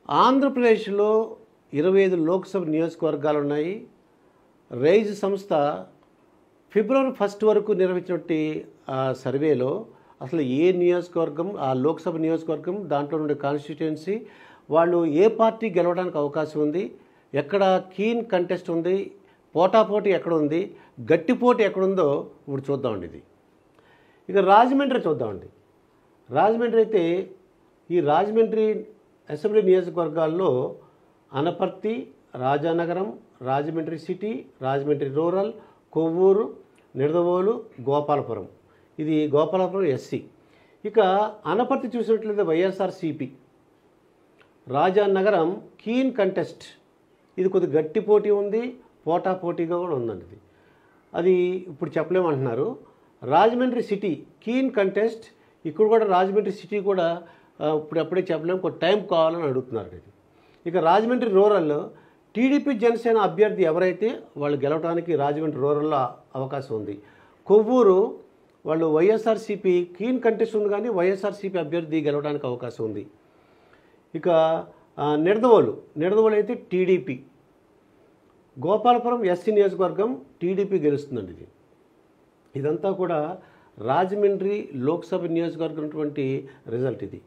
ఆంధ్రప్రదేశ్లో 25 లోక్సభ నియోజకవర్గాలు ఉన్నాయి. రైజ్ సంస్థ ఫిబ్రవరి 1 వరకు నిర్వహించినటువంటి సర్వేలో అసలు ఏ నియోజకవర్గం, ఆ లోక్సభ నియోజకవర్గం, దాంట్లో ఉండే కాన్స్టిట్యుయెన్సీ, వాళ్ళు ఏ పార్టీ గెలవడానికి అవకాశం ఉంది, ఎక్కడ కీన్ కంటెస్ట్ ఉంది, పోటాపోటీ ఎక్కడ ఉంది, గట్టిపోటీ ఎక్కడుందో ఇప్పుడు చూద్దామండి. ఇది ఇక రాజమండ్రి చూద్దామండి. రాజమండ్రి అయితే ఈ రాజమండ్రి అసెంబ్లీ నియోజకవర్గాల్లో అనపర్తి, రాజానగరం, రాజమండ్రి సిటీ, రాజమండ్రి రూరల్, కొవ్వూరు, నిడదవోలు, గోపాలపురం. ఇది గోపాలపురం ఎస్సీ. ఇక అనపర్తి చూసినట్లయితే వైఎస్ఆర్సీపీ. రాజానగరం కీన్ కంటెస్ట్, ఇది కొద్దిగా గట్టి పోటీ ఉంది, పోటాపోటీగా కూడా ఉందండి. ఇది అది ఇప్పుడు చెప్పలేమంటున్నారు. రాజమండ్రి సిటీ కీన్ కంటెస్ట్, ఇక్కడ కూడా రాజమండ్రి సిటీ కూడా ఇప్పుడప్పుడే చెప్పలేము, కొంచెం టైం కావాలని అడుగుతున్నారు. ఇది ఇక రాజమండ్రి రూరల్ టీడీపీ జనసేన అభ్యర్థి ఎవరైతే వాళ్ళు గెలవడానికి రాజమండ్రి రూరల్లో అవకాశం ఉంది. కొవ్వూరు వాళ్ళు వైఎస్ఆర్సీపీ కీన్ కంటెస్ట్ ఉంది, కానీ వైఎస్ఆర్సీపీ అభ్యర్థి గెలవడానికి అవకాశం ఉంది. ఇక నిడదవోలు అయితే టీడీపీ. గోపాలపురం ఎస్సీ నియోజకవర్గం టీడీపీ గెలుస్తుందండి. ఇదంతా కూడా రాజమండ్రి లోక్సభ నియోజకవర్గం రిజల్ట్ ఇది.